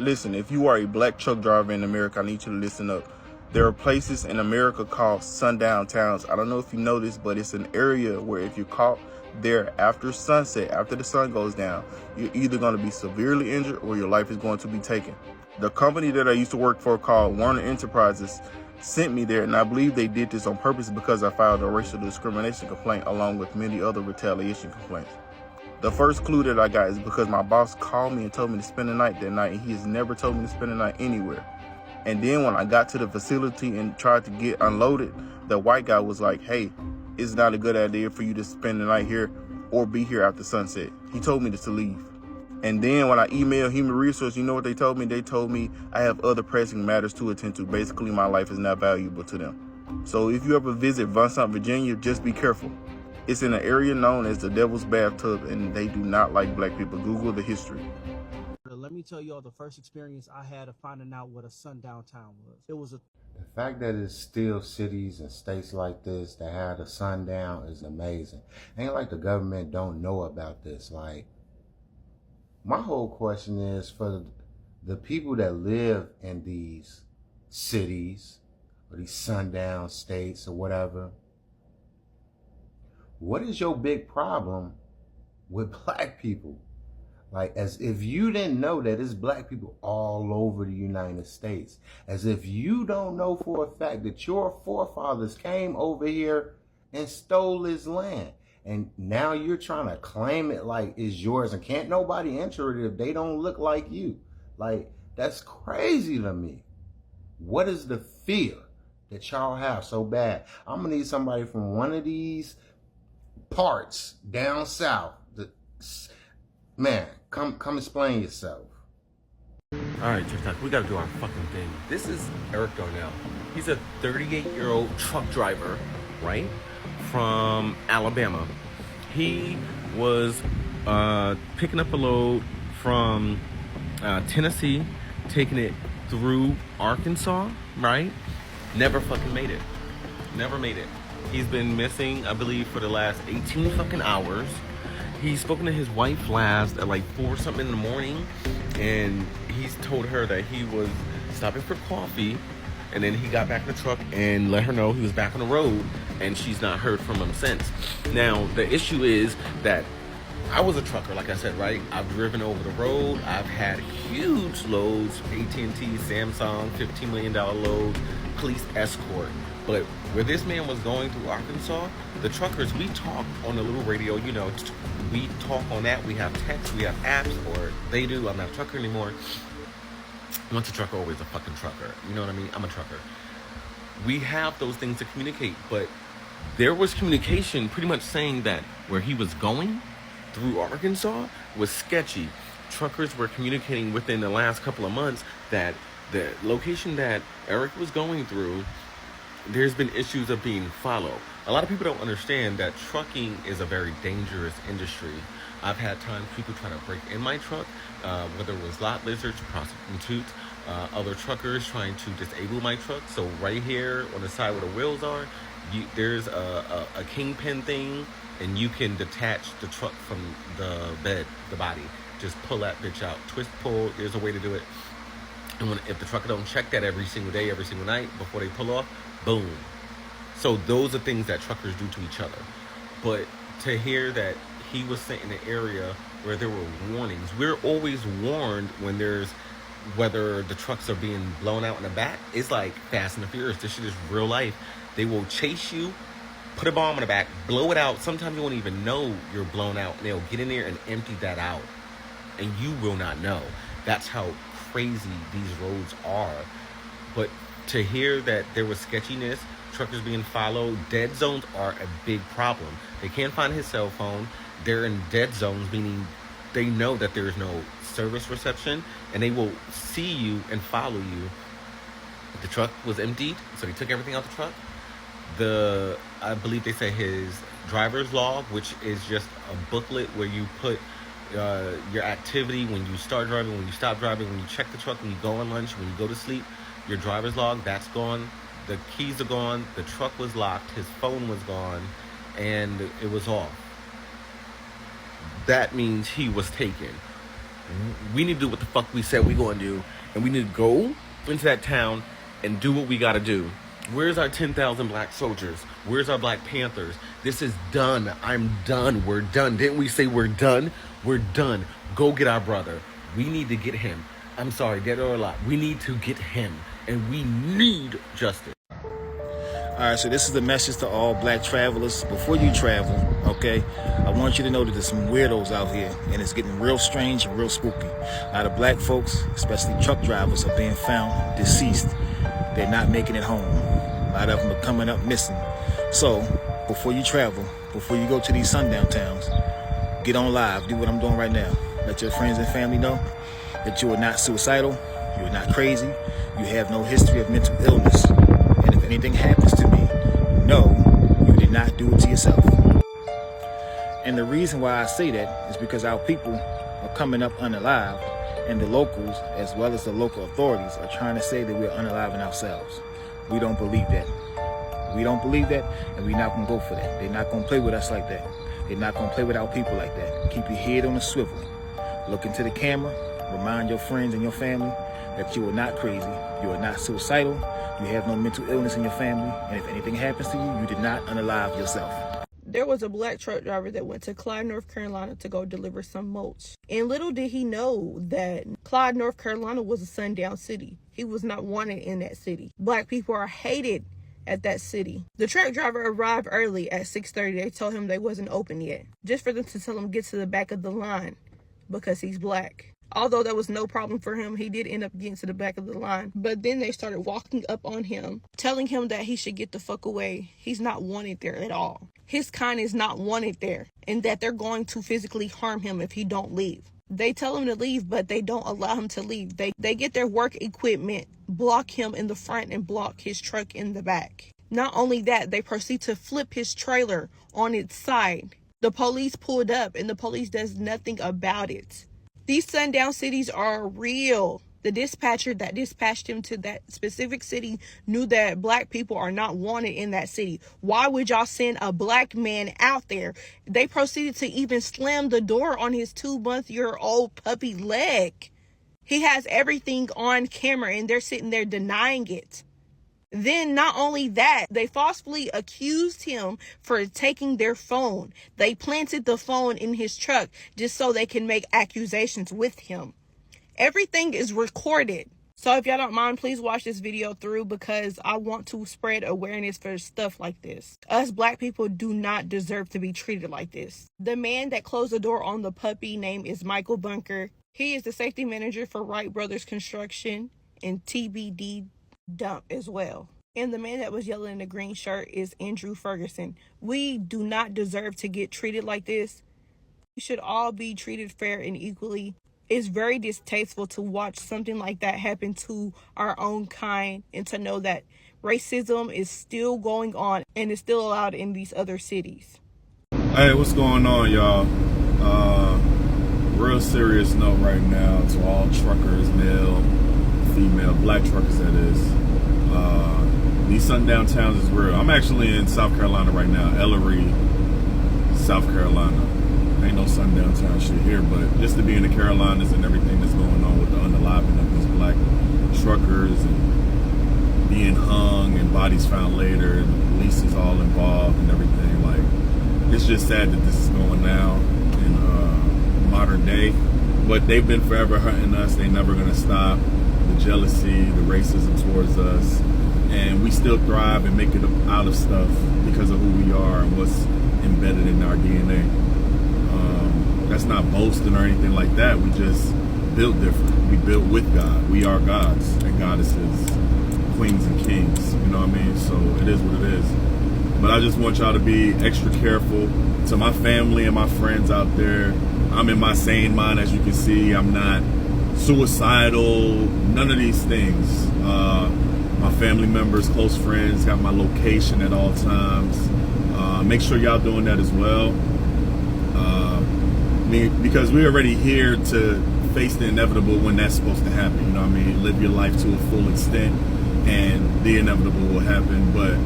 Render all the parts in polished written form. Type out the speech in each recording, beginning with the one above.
Listen, if you are a black truck driver in America, I need you to listen up. There are places in America called sundown towns. I don't know if you know this, but it's an area where if you're caught there after sunset, after the sun goes down, you're either going to be severely injured or your life is going to be taken. The company that I used to work for called Warner Enterprises sent me there, and I believe they did this on purpose because I filed a racial discrimination complaint along with many other retaliation complaints. The first clue that I got is because my boss called me and told me to spend the night that night, and he has never told me to spend the night anywhere. And then when I got to the facility and tried to get unloaded, the white guy was like, hey, it's not a good idea for you to spend the night here or be here after sunset. He told me to leave. And then when I emailed Human Resource, you know what they told me? They told me I have other pressing matters to attend to. Basically, my life is not valuable to them. So if you ever visit Vincent, Virginia, just be careful. It's in an area known as the Devil's Bathtub, and they do not like black people. Google the history. Let me tell y'all the first experience I had of finding out what a sundown town was. It was The fact that it's still cities and states like this that have a sundown is amazing. Ain't like the government don't know about this. Like, my whole question is for the people that live in these cities or these sundown states or whatever, what is your big problem with black people? Like, as if you didn't know that it's black people all over the United States. As if you don't know for a fact that your forefathers came over here and stole this land. And now you're trying to claim it like it's yours, and can't nobody enter it if they don't look like you. Like, that's crazy to me. What is the fear that y'all have so bad? I'm gonna need somebody from one of these parts down south. Man, come explain yourself. All right, TikTok, we gotta do our fucking thing. This is Eric Darnell. He's a 38-year-old truck driver, right, from Alabama. He was picking up a load from Tennessee, taking it through Arkansas, right? Never fucking made it. Never made it. He's been missing, I believe, for the last 18 fucking hours. He's spoken to his wife last at like 4 something in the morning, and he's told her that he was stopping for coffee, and then he got back in the truck and let her know he was back on the road, and she's not heard from him since. Now, the issue is that I was a trucker, like I said, right? I've driven over the road. I've had huge loads, AT&T, Samsung, $15 million loads, police escort. But where this man was going through Arkansas, the truckers, we talk on the little radio, you know, we talk on that. We have text, we have apps, or they do. I'm not a trucker anymore. Once a trucker, always a fucking trucker. You know what I mean? I'm a trucker. We have those things to communicate, but there was communication pretty much saying that where he was going through Arkansas was sketchy. Truckers were communicating within the last couple of months that the location that Eric was going through, there's been issues of being followed. A lot of people don't understand that trucking is a very dangerous industry. I've had times people try to break in my truck, whether it was lot lizards, prostitutes, other truckers trying to disable my truck. So right here on the side where the wheels are, there's a kingpin thing, and you can detach the truck from the bed, the body. Just pull that bitch out. Twist, pull, there's a way to do it. And if the trucker don't check that every single day, every single night, before they pull off, boom. So those are things that truckers do to each other. But to hear that he was sent in an area where there were warnings, we're always warned when there's, whether the trucks are being blown out in the back, it's like Fast and the Furious. This shit is real life. They will chase you, put a bomb in the back, blow it out. Sometimes you won't even know you're blown out, and they'll get in there and empty that out. And you will not know. That's how crazy these roads are. But to hear that there was sketchiness, truckers being followed, dead zones are a big problem. They can't find his cell phone. They're in dead zones, meaning they know that there is no service reception, and they will see you and follow you. The truck was emptied, so they took everything out the truck. I believe they say his driver's log, which is just a booklet where you put your activity when you start driving, when you stop driving, when you check the truck, when you go on lunch, when you go to sleep. Your driver's log, that's gone. The keys are gone. The truck was locked. His phone was gone, and it was off. That means he was taken. We need to do what the fuck we said we gonna do, and we need to go into that town and do what we gotta do. Where's our 10,000 black soldiers? Where's our Black Panthers? This is done. I'm done. We're done. Didn't we say we're done? We're done. Go get our brother. We need to get him. I'm sorry, dead or alive. We need to get him, and we need justice. All right, so this is the message to all black travelers. Before you travel, okay, I want you to know that there's some weirdos out here, and it's getting real strange and real spooky. A lot of black folks, especially truck drivers, are being found deceased. They're not making it home. A lot of them are coming up missing. So, before you travel, before you go to these sundown towns, get on live, do what I'm doing right now. Let your friends and family know that you are not suicidal, you are not crazy, you have no history of mental illness. And if anything happens to me, no, you did not do it to yourself. And the reason why I say that is because our people are coming up unalive, and the locals, as well as the local authorities, are trying to say that we're unaliving ourselves. We don't believe that. We don't believe that, and we're not going to go for that. They're not going to play with us like that. They're not going to play with our people like that. Keep your head on a swivel. Look into the camera. Remind your friends and your family that you are not crazy. You are not suicidal. You have no mental illness in your family. And if anything happens to you, you did not unalive yourself. There was a black truck driver that went to Clyde, North Carolina to go deliver some mulch. And little did he know that Clyde, North Carolina was a sundown city. He was not wanted in that city. Black people are hated at that city. The truck driver arrived early at 6:30. They told him they wasn't open yet, just for them to tell him get to the back of the line because he's black. Although that was no problem for him, he did end up getting to the back of the line. But then they started walking up on him, telling him that he should get the fuck away. He's not wanted there at all. His kind is not wanted there, and that they're going to physically harm him if he don't leave. They tell him to leave, but they don't allow him to leave. They get their work equipment, block him in the front, and block his truck in the back. Not only that, they proceed to flip his trailer on its side. The police pulled up, and the police does nothing about it. These sundown cities are real. The dispatcher that dispatched him to that specific city knew that black people are not wanted in that city. Why would y'all send a black man out there? They proceeded to even slam the door on his 2-month-old puppy leg. He has everything on camera, and they're sitting there denying it. Then not only that, they falsely accused him for taking their phone. They planted the phone in his truck just so they can make accusations with him. Everything is recorded. So if y'all don't mind, please watch this video through, because I want to spread awareness for stuff like this. Us black people do not deserve to be treated like this. The man that closed the door on the puppy name is Michael Bunker. He is the safety manager for Wright Brothers Construction and TBD Dump as well. And the man that was yelling in the green shirt is Andrew Ferguson. We do not deserve to get treated like this. We should all be treated fair and equally. It's very distasteful to watch something like that happen to our own kind, and to know that racism is still going on and is still allowed in these other cities. Hey, what's going on, y'all? Real serious note right now to all truckers, male, female, black truckers that is. These sundown towns is real. I'm actually in South Carolina right now, Ellery, South Carolina. Ain't no sundown town shit here, but just to be in the Carolinas and everything that's going on with the unaliving of these black truckers and being hung and bodies found later, and the police is all involved and everything. Like, it's just sad that this is going down in modern day. But they've been forever hurting us. They never gonna stop. The jealousy, the racism towards us, and we still thrive and make it out of stuff because of who we are and what's embedded in our DNA. That's not boasting or anything like that. We just built different. We built with God. We are gods and goddesses, queens and kings. You know what I mean? So it is what it is. But I just want y'all to be extra careful. To my family and my friends out there, I'm in my sane mind, as you can see. I'm not suicidal, none of these things. My family members, close friends, got my location at all times. Make sure y'all doing that as well. Because we're already here to face the inevitable when that's supposed to happen. You know what I mean? Live your life to a full extent, and the inevitable will happen. But,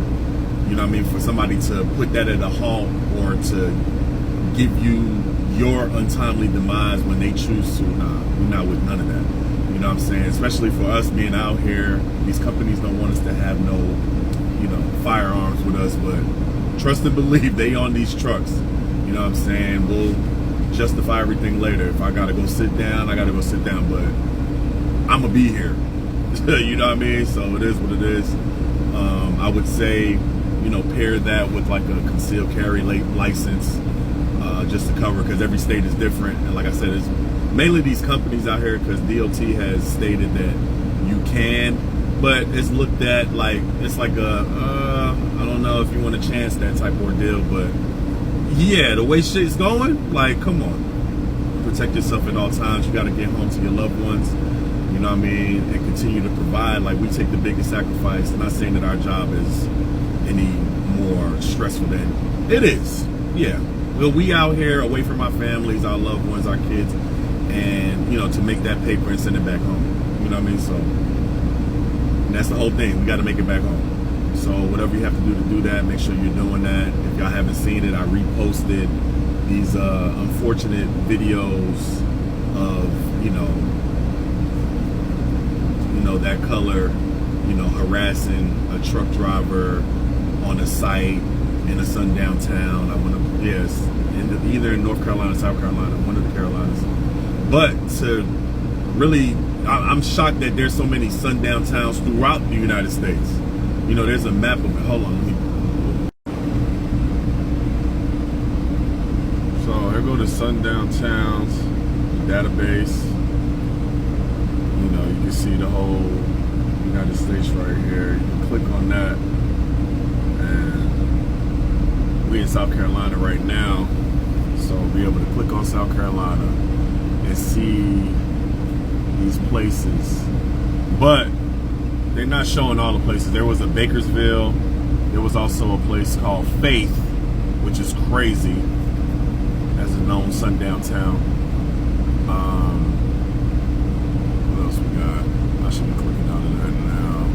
you know what I mean, for somebody to put that at a halt or to give you your untimely demise when they choose to. Nah, we're not with none of that. You know what I'm saying? Especially for us being out here, these companies don't want us to have no, you know, firearms with us, but trust and believe they on these trucks. You know what I'm saying? We'll justify everything later. If I gotta go sit down, I gotta go sit down, but I'm gonna be here. You know what I mean? So it is what it is. I would say, you know, pair that with like a concealed carry license, just to cover, because every state is different. And like I said, it's mainly these companies out here, because DOT has stated that you can, but it's looked at like it's like a I don't know if you want to chance that type of ordeal, but yeah, the way shit's going, like, come on, protect yourself at all times. You got to get home to your loved ones, you know what I mean, and continue to provide. Like, we take the biggest sacrifice. I'm not saying that our job is any more stressful than it is. Yeah, well, we out here away from our families, our loved ones, our kids, and you know, to make that paper and send it back home. You know what I mean? So, and that's the whole thing. We got to make it back home. So whatever you have to do that, make sure you're doing that. If y'all haven't seen it, I reposted these unfortunate videos of, you know, that color, you know, harassing a truck driver on a site in a sundown town. I want to, yes, either in North Carolina or South Carolina, one of the Carolinas. But to really, I'm shocked that there's so many sundown towns throughout the United States. You know, there's a map of it. Hold on, let me. So here go the sundown towns database. You know, you can see the whole United States right here. You can click on that, and we in South Carolina right now. So be able to click on South Carolina and see these places, but they're not showing all the places. There was a Bakersville. There was also a place called Faith, which is crazy, as a known sundown town. What else we got? I should be clicking out of that now.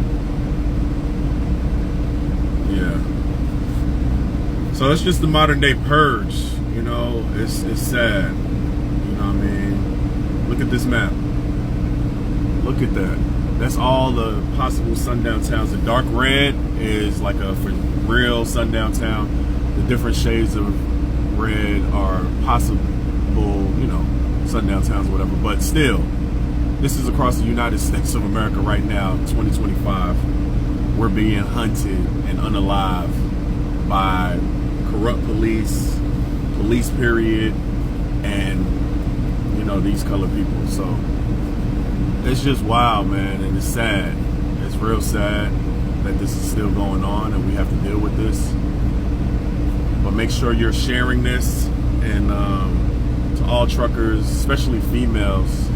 Yeah. So it's just the modern day purge. You know, it's sad. You know what I mean? Look at this map. Look at that. That's all the possible sundown towns. The dark red is like a for real sundown town. The different shades of red are possible, you know, sundown towns or whatever. But still, this is across the United States of America right now, 2025. We're being hunted and unalive by corrupt police period, and, you know, these colored people. So it's just wild, man, and it's sad. It's real sad that this is still going on and we have to deal with this. But make sure you're sharing this, and to all truckers, especially females,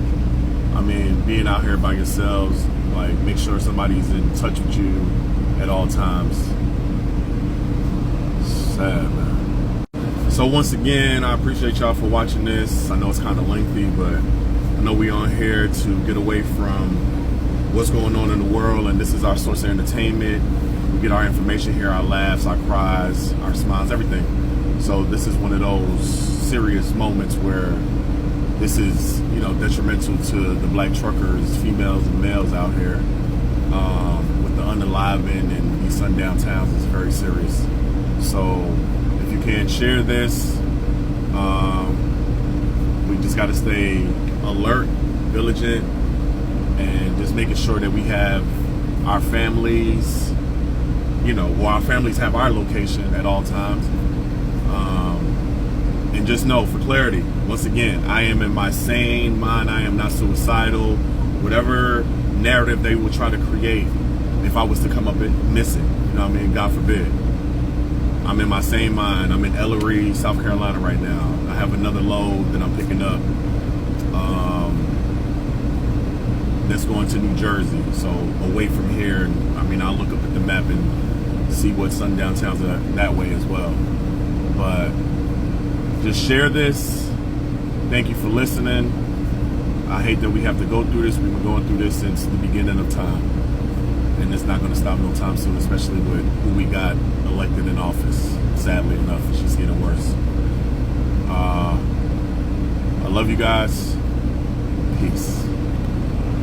I mean, being out here by yourselves, like, make sure somebody's in touch with you at all times. Sad, man. So once again, I appreciate y'all for watching this. I know it's kind of lengthy, but I know we on here to get away from what's going on in the world, and this is our source of entertainment. We get our information here, our laughs, our cries, our smiles, everything. So this is one of those serious moments where this is, you know, detrimental to the black truckers, females and males out here. With the unaliving and these sundown towns, is very serious. So if you can share this, we just got to stay alert, vigilant, and just making sure that we have our families, you know, or our families have our location at all times. And just know, for clarity, once again, I am in my sane mind. I am not suicidal. Whatever narrative they will try to create, if I was to come up missing, you know what I mean? God forbid. I'm in my sane mind. I'm in Ellery, South Carolina right now. I have another load that I'm picking up that's going to New Jersey, so away from here. And I mean, I'll look up at the map and see what sundown towns are that way as well. But just share this. Thank you for listening. I hate that we have to go through this. We've been going through this since the beginning of time, and it's not going to stop no time soon, especially with who we got elected in office. Sadly enough, it's just getting worse. love you guys. Peace.